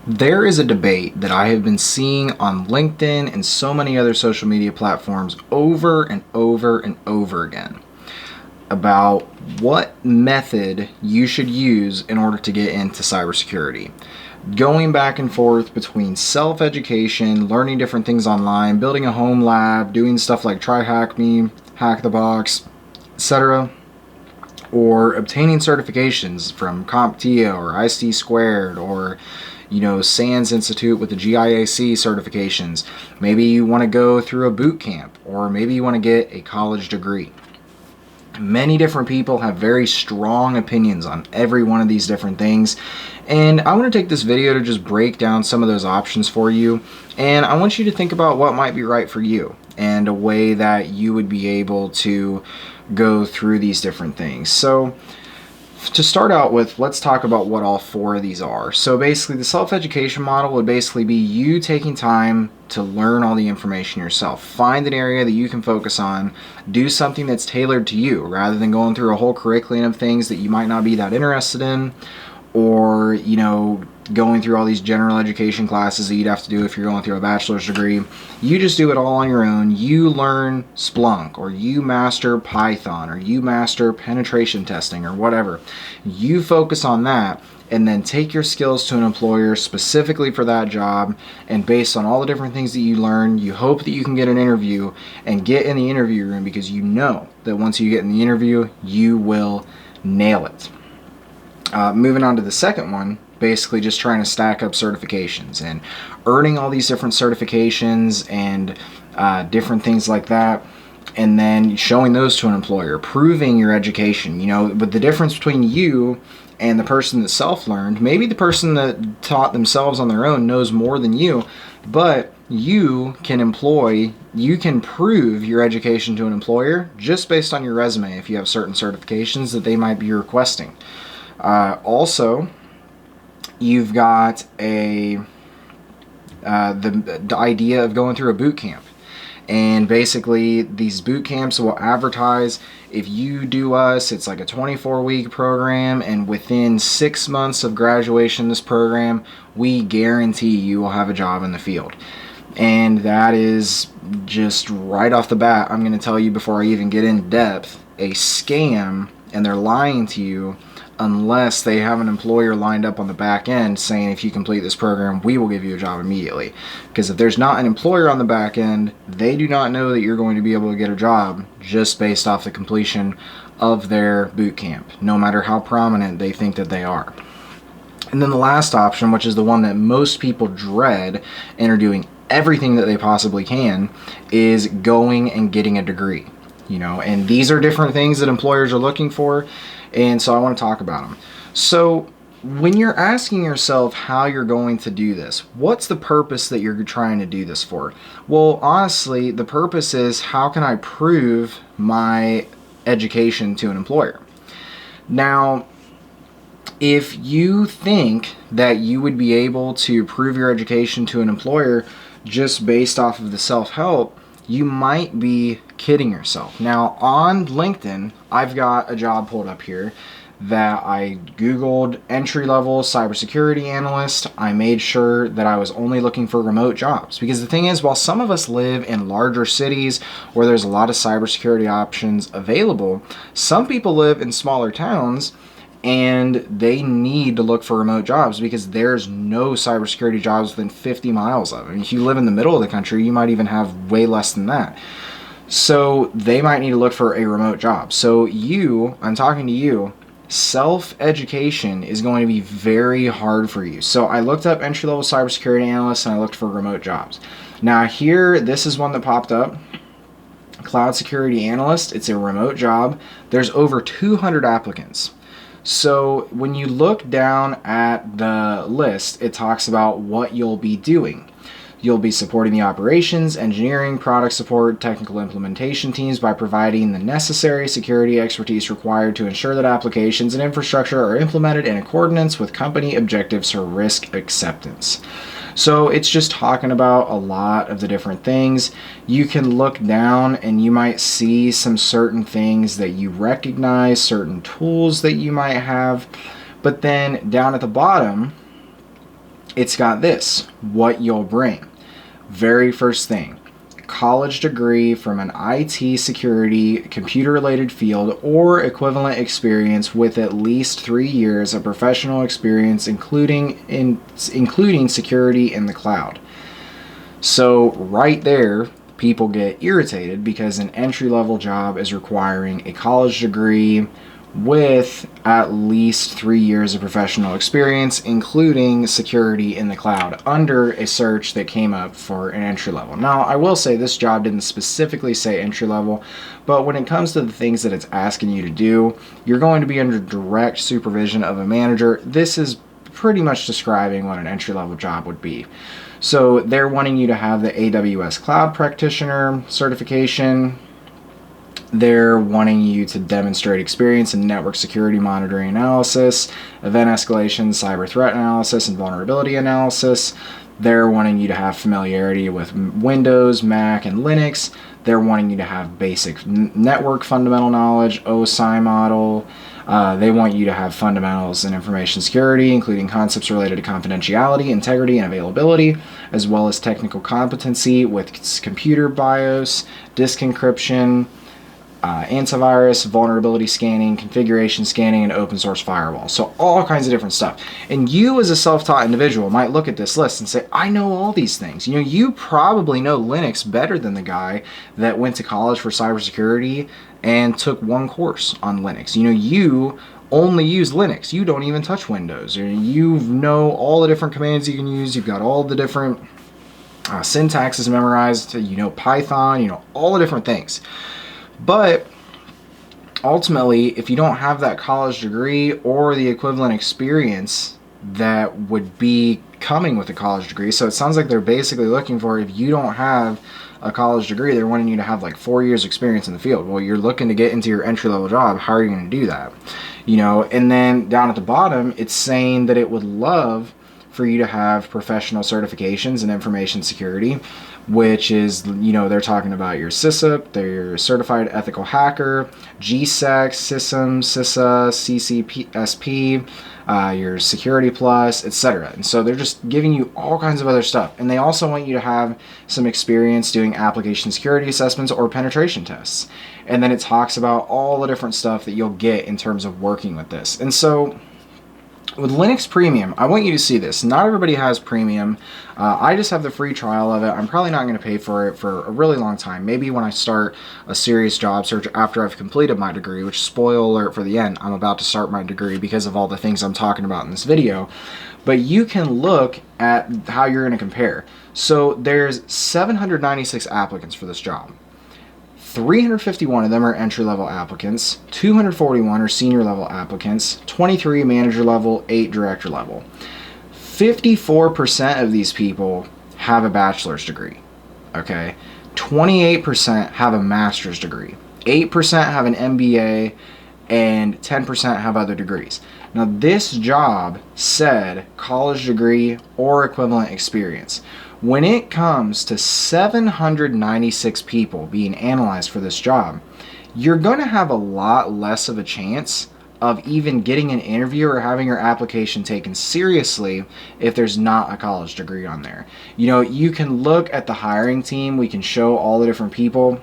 There is a debate that I have been seeing on LinkedIn and so many other social media platforms over and over and over again about what method you should use in order to get into cybersecurity. Going back and forth between self-education, learning different things online, building a home lab, doing stuff like Try Hack Me, Hack the Box, etc., or obtaining certifications from CompTIA or ICT Squared or SANS Institute with the GIAC certifications. Maybe you want to go through a boot camp, or maybe you want to get a college degree. Many different people have very strong opinions on every one of these different things, and I want to take this video to just break down some of those options for you, and I want you to think about what might be right for you and a way that you would be able to go through these different things. So to start out with, let's talk about what all four of these are. So basically, the self-education model would basically be you taking time to learn all the information yourself. Find an area that you can focus on, do something that's tailored to you, rather than going through a whole curriculum of things that you might not be that interested in, or going through all these general education classes that you'd have to do if you're going through a bachelor's degree. You just do it all on your own. You learn Splunk, or you master Python, or you master penetration testing, or whatever. You focus on that, and then take your skills to an employer specifically for that job, and based on all the different things that you learn, you hope that you can get an interview and get in the interview room, because you know that once you get in the interview, you will nail it. Moving on to the second one, basically just trying to stack up certifications and earning all these different certifications and different things like that, and then showing those to an employer, proving your education. But the difference between you and the person that self-learned, maybe the person that taught themselves on their own knows more than you, but you can prove your education to an employer just based on your resume if you have certain certifications that they might be requesting. Also, you've got the idea of going through a boot camp. And basically, these boot camps will advertise, if you do us, it's like a 24-week program, and within 6 months of graduation of this program, we guarantee you will have a job in the field. And that is just right off the bat, I'm going to tell you before I even get in depth, a scam, and they're lying to you unless they have an employer lined up on the back end saying, if you complete this program, we will give you a job immediately. Because if there's not an employer on the back end, they do not know that you're going to be able to get a job just based off the completion of their boot camp, no matter how prominent they think that they are. And then the last option, which is the one that most people dread and are doing everything that they possibly can, is going and getting a degree. And these are different things that employers are looking for, and so I want to talk about them. So when you're asking yourself how you're going to do this, what's the purpose that you're trying to do this for? Well, honestly, the purpose is, how can I prove my education to an employer? Now, if you think that you would be able to prove your education to an employer just based off of the self-help, you might be kidding yourself. Now, on LinkedIn, I've got a job pulled up here that I Googled entry-level cybersecurity analyst. I made sure that I was only looking for remote jobs, because the thing is, while some of us live in larger cities where there's a lot of cybersecurity options available, some people live in smaller towns and they need to look for remote jobs because there's no cybersecurity jobs within 50 miles of them. If you live in the middle of the country, you might even have way less than that. So they might need to look for a remote job. So I'm talking to you, self-education is going to be very hard for you. So I looked up entry-level cybersecurity analysts and I looked for remote jobs. Now here, this is one that popped up. Cloud security analyst, it's a remote job. There's over 200 applicants. So when you look down at the list, it talks about what you'll be doing. You'll be supporting the operations, engineering, product support, technical implementation teams by providing the necessary security expertise required to ensure that applications and infrastructure are implemented in accordance with company objectives for risk acceptance. So it's just talking about a lot of the different things. You can look down and you might see some certain things that you recognize, certain tools that you might have, but then down at the bottom, it's got this, what you'll bring. Very first thing, college degree from an IT security, computer related field, or equivalent experience with at least 3 years of professional experience, including security in the cloud. So right there, people get irritated because an entry-level job is requiring a college degree with at least 3 years of professional experience, including security in the cloud, under a search that came up for an entry level. Now, I will say this job didn't specifically say entry level, but when it comes to the things that it's asking you to do, you're going to be under direct supervision of a manager. This is pretty much describing what an entry level job would be. So they're wanting you to have the AWS Cloud Practitioner certification. They're wanting you to demonstrate experience in network security monitoring analysis, event escalation, cyber threat analysis, and vulnerability analysis. They're wanting you to have familiarity with Windows, Mac, and Linux. They're wanting you to have basic network fundamental knowledge, OSI model. They want you to have fundamentals in information security, including concepts related to confidentiality, integrity, and availability, as well as technical competency with computer BIOS, disk encryption, antivirus, vulnerability scanning, configuration scanning, and open source firewall. So all kinds of different stuff. And you as a self-taught individual might look at this list and say, I know all these things. You know, you probably know Linux better than the guy that went to college for cybersecurity and took one course on Linux. You know, you only use Linux. You don't even touch Windows. You know all the different commands you can use. You've got all the different syntaxes memorized. You know Python, you know all the different things. But ultimately, if you don't have that college degree or the equivalent experience that would be coming with a college degree, so it sounds like they're basically looking for, if you don't have a college degree, they're wanting you to have like 4 years experience in the field. Well, you're looking to get into your entry-level job. How are you going to do that? You know, and then down at the bottom, it's saying that it would love for you to have professional certifications in information security, which is, you know, they're talking about your CISA, their Certified Ethical Hacker, GSEC, CISM, CISA, CCSP, your Security Plus, etc. And so they're just giving you all kinds of other stuff. And they also want you to have some experience doing application security assessments or penetration tests. And then it talks about all the different stuff that you'll get in terms of working with this. And so with Linux Premium, I want you to see this. Not everybody has Premium. I just have the free trial of it. I'm probably not going to pay for it for a really long time. Maybe when I start a serious job search after I've completed my degree, which, spoiler alert for the end, I'm about to start my degree because of all the things I'm talking about in this video. But you can look at how you're going to compare. So there's 796 applicants for this job. 351 of them are entry-level applicants, 241 are senior-level applicants, 23 manager-level, 8 director-level. 54% of these people have a bachelor's degree, okay? 28% have a master's degree, 8% have an MBA, and 10% have other degrees. Now, this job said college degree or equivalent experience. When it comes to 796 people being analyzed for this job, you're going to have a lot less of a chance of even getting an interview or having your application taken seriously if there's not a college degree on there. You know, you can look at the hiring team. We can show all the different people.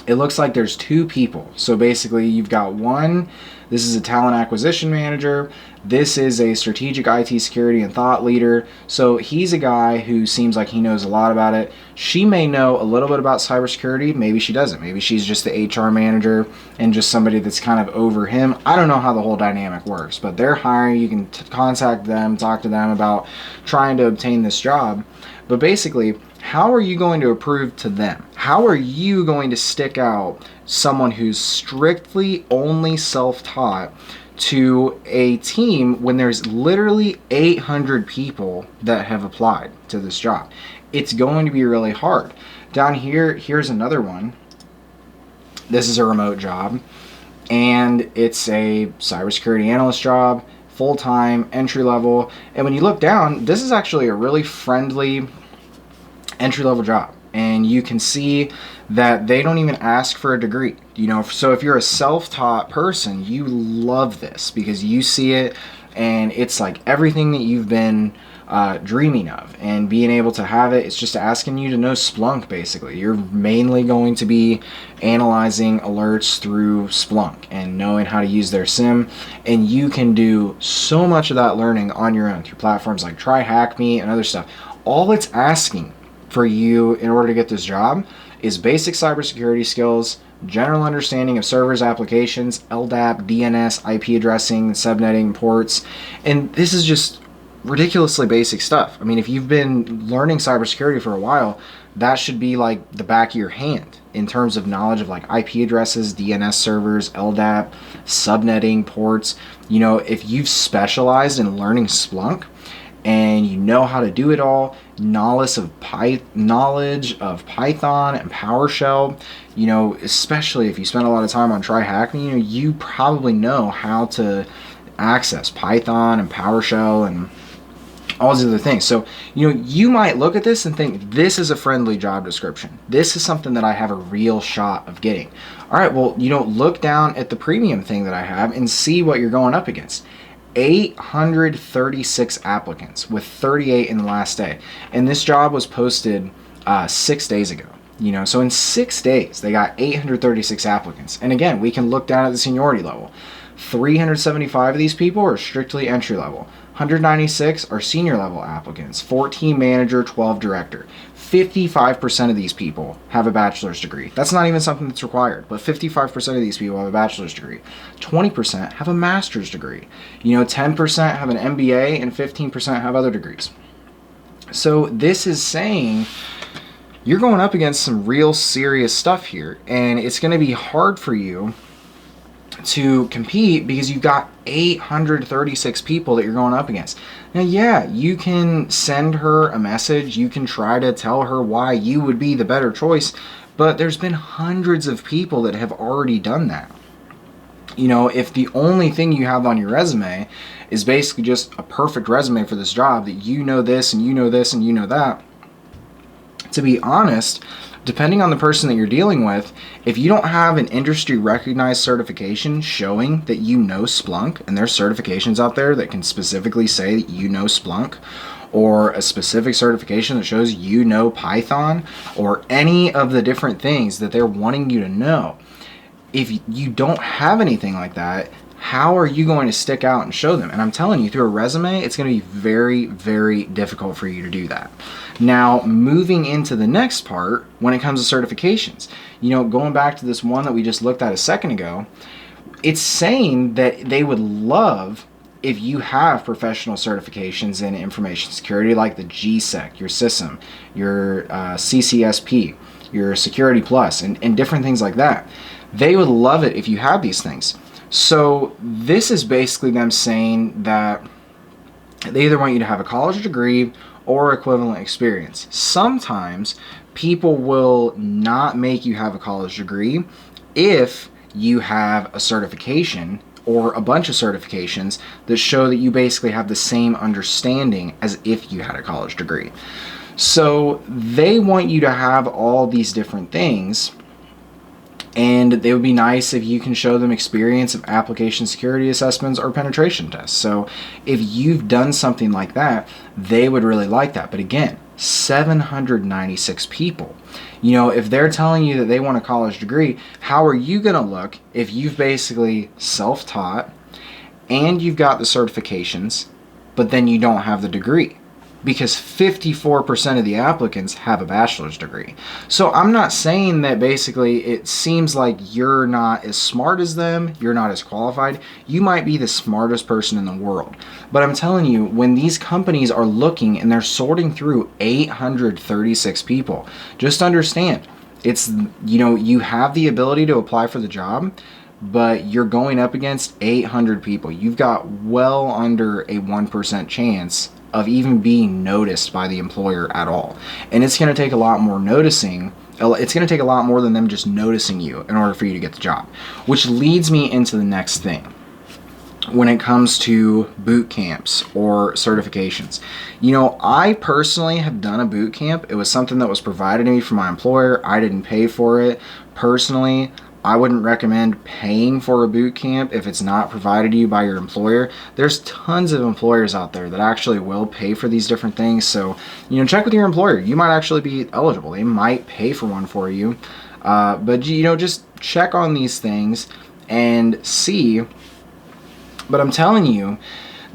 It looks like there's 2 people. So basically you've got one, this is a talent acquisition manager. This is a strategic IT security and thought leader. So he's a guy who seems like he knows a lot about it. She may know a little bit about cybersecurity. Maybe she doesn't. Maybe she's just the HR manager and just somebody that's kind of over him. I don't know how the whole dynamic works, but they're hiring. You can contact them, talk to them about trying to obtain this job. But basically, how are you going to prove to them? How are you going to stick out someone who's strictly only self-taught to a team when there's literally 800 people that have applied to this job? It's going to be really hard. Down here, here's another one. This is a remote job, and it's a cybersecurity analyst job, full-time, entry-level. And when you look down, this is actually a really friendly entry-level job. And you can see that they don't even ask for a degree. You know, so if you're a self-taught person, you love this because you see it and it's like everything that you've been dreaming of. And being able to have it, it's just asking you to know Splunk, basically. You're mainly going to be analyzing alerts through Splunk and knowing how to use their SIM. And you can do so much of that learning on your own through platforms like TryHackMe and other stuff. All it's asking for you in order to get this job is basic cybersecurity skills, general understanding of servers, applications, LDAP, DNS, IP addressing, subnetting, ports. And this is just ridiculously basic stuff. I mean, if you've been learning cybersecurity for a while, that should be like the back of your hand in terms of knowledge of like IP addresses, DNS servers, LDAP, subnetting, ports. You know, if you've specialized in learning Splunk and you know how to do it all, knowledge of Python and PowerShell, you know, especially if you spend a lot of time on TryHackMe, you know, you probably know how to access Python and PowerShell and all these other things. So, you know, you might look at this and think, this is a friendly job description. This is something that I have a real shot of getting. All right, well, you know, look down at the premium thing that I have and see what you're going up against. 836 applicants with 38 in the last day. And this job was posted 6 days ago. You know, so in 6 days, they got 836 applicants. And again, we can look down at the seniority level. 375 of these people are strictly entry level. 196 are senior level applicants, 14 manager, 12 director. 55% of these people have a bachelor's degree. That's not even something that's required, but 55% of these people have a bachelor's degree. 20% have a master's degree. You know, 10% have an MBA and 15% have other degrees. So this is saying you're going up against some real serious stuff here, and it's going to be hard for you to compete because you've got 836 people that you're going up against. Now, yeah, you can send her a message, you can try to tell her why you would be the better choice, but there's been hundreds of people that have already done that. You know, if the only thing you have on your resume is basically just a perfect resume for this job, that you know this and you know this and you know that, to be honest, depending on the person that you're dealing with, if you don't have an industry recognized certification showing that you know Splunk, and there's certifications out there that can specifically say that you know Splunk, or a specific certification that shows you know Python, or any of the different things that they're wanting you to know, if you don't have anything like that, how are you going to stick out and show them? And I'm telling you, through a resume, it's going to be very, very difficult for you to do that. Now, moving into the next part, when it comes to certifications, you know, going back to this one that we just looked at a second ago, it's saying that they would love if you have professional certifications in information security, like the GSEC, your CISM, your CCSP, your Security Plus, and different things like that. They would love it if you have these things. So this is basically them saying that they either want you to have a college degree or equivalent experience. Sometimes people will not make you have a college degree if you have a certification or a bunch of certifications that show that you basically have the same understanding as if you had a college degree. So they want you to have all these different things, and they would be nice if you can show them experience of application security assessments or penetration tests. So if you've done something like that, they would really like that. But again, 796 people. You know, if they're telling you that they want a college degree, how are you going to look if you've basically self-taught and you've got the certifications, but then you don't have the degree? Because 54% of the applicants have a bachelor's degree. So I'm not saying that basically it seems like you're not as smart as them, you're not as qualified. You might be the smartest person in the world. But I'm telling you, when these companies are looking and they're sorting through 836 people, just understand, it's, you know, you have the ability to apply for the job, but you're going up against 800 people. You've got well under a 1% chance of even being noticed by the employer at all. And it's going to take a lot more noticing. It's going to take a lot more than them just noticing you in order for you to get the job. Which leads me into the next thing. When it comes to boot camps or certifications, you know, I personally have done a boot camp. It was something that was provided to me from my employer. I didn't pay for it. Personally, I wouldn't recommend paying for a boot camp if it's not provided to you by your employer. There's tons of employers out there that actually will pay for these different things. So, check with your employer. You might actually be eligible. They might pay for one for you. But, just check on these things and see. But I'm telling you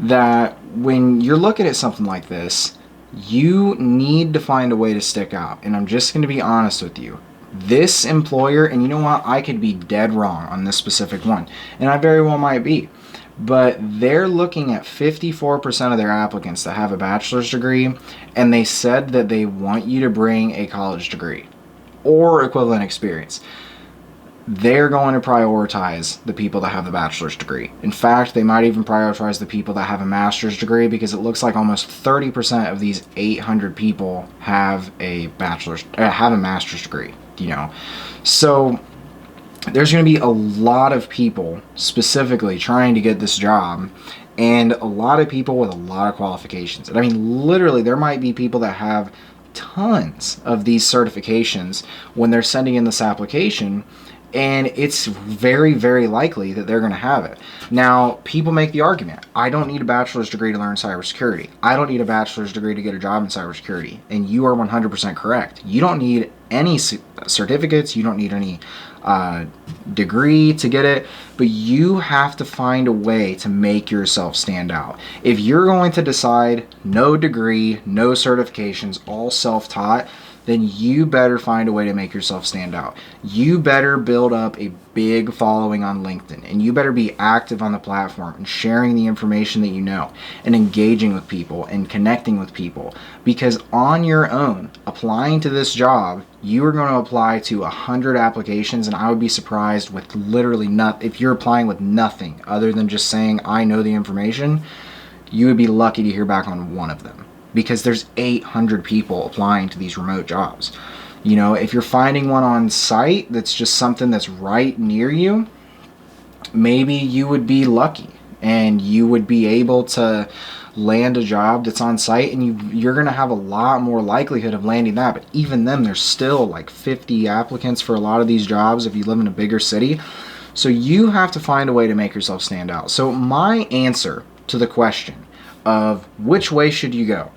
that when you're looking at something like this, you need to find a way to stick out. And I'm just going to be honest with you. This employer, and you know what, I could be dead wrong on this specific one, and I very well might be, but they're looking at 54% of their applicants that have a bachelor's degree, and they said that they want you to bring a college degree or equivalent experience. They're going to prioritize the people that have the bachelor's degree. In fact, they might even prioritize the people that have a master's degree, because it looks like almost 30% of these 800 people have a master's degree. So there's going to be a lot of people specifically trying to get this job, and a lot of people with a lot of qualifications. And I mean, literally, there might be people that have tons of these certifications when they're sending in this application, and it's very, very likely that they're going to have it. Now, people make the argument, I don't need a bachelor's degree to learn cybersecurity. I don't need a bachelor's degree to get a job in cybersecurity. And you are 100% correct. You don't need any certificates. You don't need any degree to get it. But you have to find a way to make yourself stand out. If you're going to decide no degree, no certifications, all self-taught, then you better find a way to make yourself stand out. You better build up a big following on LinkedIn, and you better be active on the platform and sharing the information that you know and engaging with people and connecting with people, because on your own, applying to this job, you are going to apply to 100 applications, and I would be surprised with literally nothing. If you're applying with nothing other than just saying, I know the information, you would be lucky to hear back on one of them, because there's 800 people applying to these remote jobs. If you're finding one on site that's just something that's right near you, maybe you would be lucky and you would be able to land a job that's on site, and you're going to have a lot more likelihood of landing that. But even then, there's still like 50 applicants for a lot of these jobs if you live in a bigger city. So you have to find a way to make yourself stand out. So my answer to the question of which way should you go,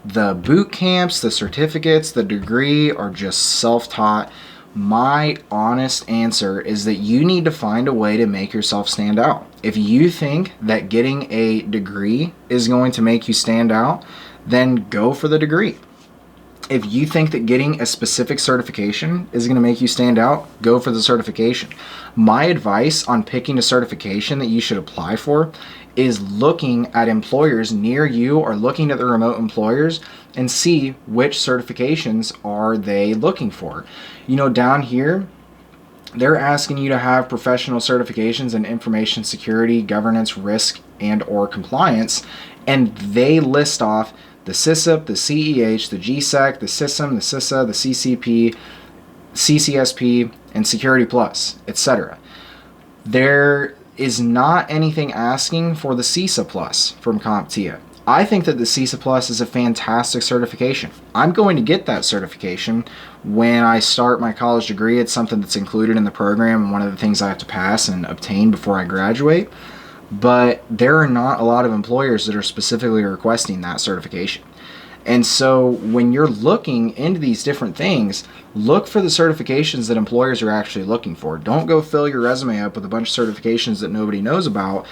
the boot camps, the certificates, the degree, or just self-taught, my honest answer is that you need to find a way to make yourself stand out. If you think that getting a degree is going to make you stand out, then go for the degree. If you think that getting a specific certification is going to make you stand out, go for the certification. My advice on picking a certification that you should apply for is looking at employers near you, or looking at the remote employers, and see which certifications are they looking for. Down here, they're asking you to have professional certifications in information security, governance, risk, and or compliance, and they list off the CISSP, the CEH, the GSEC, the CISM, the CISA, the CCP, CCSP, and Security Plus, etc. There is not anything asking for the CISA Plus from CompTIA. I think that the CISA Plus is a fantastic certification. I'm going to get that certification when I start my college degree. It's something that's included in the program and one of the things I have to pass and obtain before I graduate. But there are not a lot of employers that are specifically requesting that certification. And so when you're looking into these different things, look for the certifications that employers are actually looking for. Don't go fill your resume up with a bunch of certifications that nobody knows about.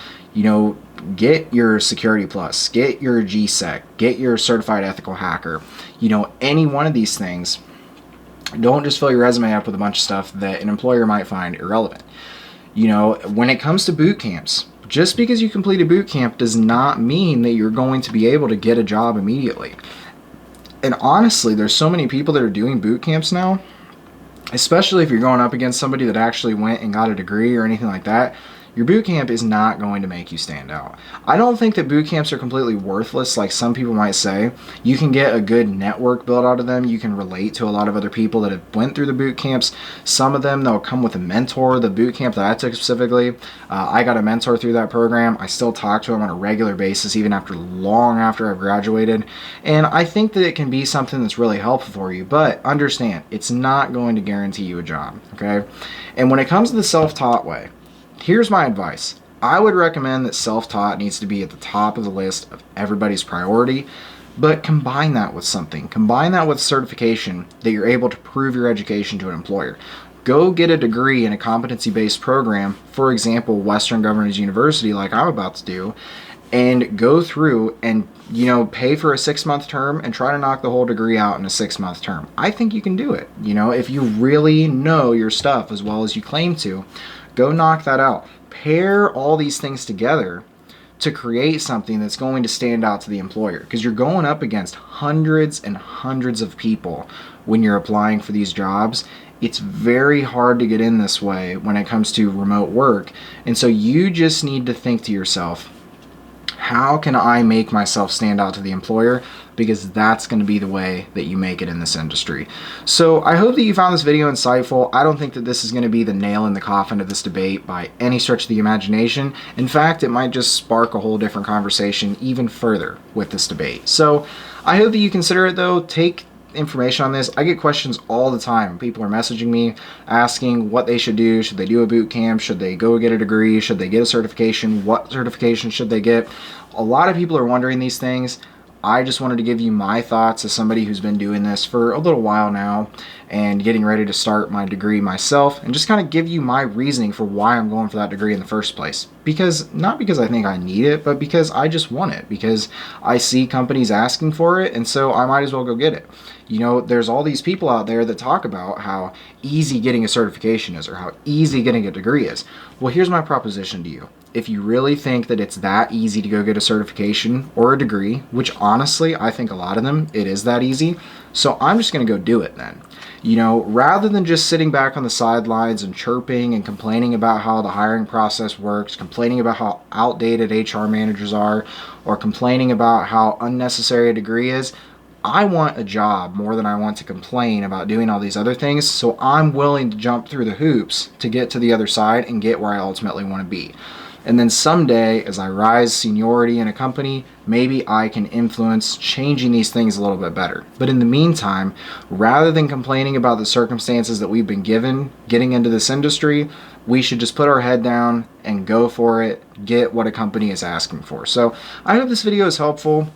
Get your Security Plus, get your GSEC, get your Certified Ethical Hacker. Any one of these things. Don't just fill your resume up with a bunch of stuff that an employer might find irrelevant. When it comes to boot camps, just because you complete a boot camp does not mean that you're going to be able to get a job immediately. And honestly, there's so many people that are doing boot camps now, especially if you're going up against somebody that actually went and got a degree or anything like that. your boot camp is not going to make you stand out. I don't think that boot camps are completely worthless like some people might say. You can get a good network built out of them. You can relate to a lot of other people that have went through the boot camps. Some of them, they'll come with a mentor. The boot camp that I took specifically, I got a mentor through that program. I still talk to him on a regular basis even long after I've graduated, and I think that it can be something that's really helpful for you, but understand it's not going to guarantee you a job, okay? And when it comes to the self-taught way, here's my advice. I would recommend that self-taught needs to be at the top of the list of everybody's priority, but combine that with something. Combine that with certification that you're able to prove your education to an employer. Go get a degree in a competency-based program, for example, Western Governors University, like I'm about to do, and go through and, pay for a 6-month term and try to knock the whole degree out in a 6-month term. I think you can do it. If you really know your stuff as well as you claim to, go knock that out. Pair all these things together to create something that's going to stand out to the employer, because you're going up against hundreds and hundreds of people when you're applying for these jobs. It's very hard to get in this way when it comes to remote work, and so you just need to think to yourself, how can I make myself stand out to the employer? Because that's going to be the way that you make it in this industry. So I hope that you found this video insightful. I don't think that this is going to be the nail in the coffin of this debate by any stretch of the imagination. In fact, it might just spark a whole different conversation even further with this debate. So I hope that you consider it though. Take information on this. I get questions all the time. People are messaging me asking what they should do. Should they do a boot camp? Should they go get a degree? Should they get a certification? What certification should they get? A lot of people are wondering these things. I just wanted to give you my thoughts as somebody who's been doing this for a little while now and getting ready to start my degree myself, and just kind of give you my reasoning for why I'm going for that degree in the first place. Not because I think I need it, but because I just want it, because I see companies asking for it, and so I might as well go get it. There's all these people out there that talk about how easy getting a certification is or how easy getting a degree is. Well, here's my proposition to you. If you really think that it's that easy to go get a certification or a degree, which honestly, I think a lot of them, it is that easy. So I'm just going to go do it then. Rather than just sitting back on the sidelines and chirping and complaining about how the hiring process works, complaining about how outdated HR managers are, or complaining about how unnecessary a degree is, I want a job more than I want to complain about doing all these other things. So I'm willing to jump through the hoops to get to the other side and get where I ultimately want to be. And then someday, as I rise seniority in a company, maybe I can influence changing these things a little bit better. But in the meantime, rather than complaining about the circumstances that we've been given getting into this industry, we should just put our head down and go for it, get what a company is asking for. So I hope this video is helpful.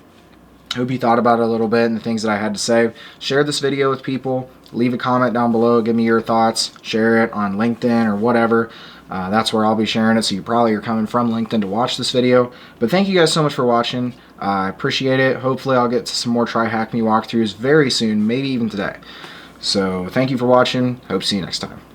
I hope you thought about it a little bit and the things that I had to say. Share this video with people. Leave a comment down below. Give me your thoughts. Share it on LinkedIn or whatever. That's where I'll be sharing it, so you probably are coming from LinkedIn to watch this video. But thank you guys so much for watching. I appreciate it. Hopefully I'll get to some more Try Hack Me walkthroughs very soon, maybe even today. So thank you for watching. Hope to see you next time.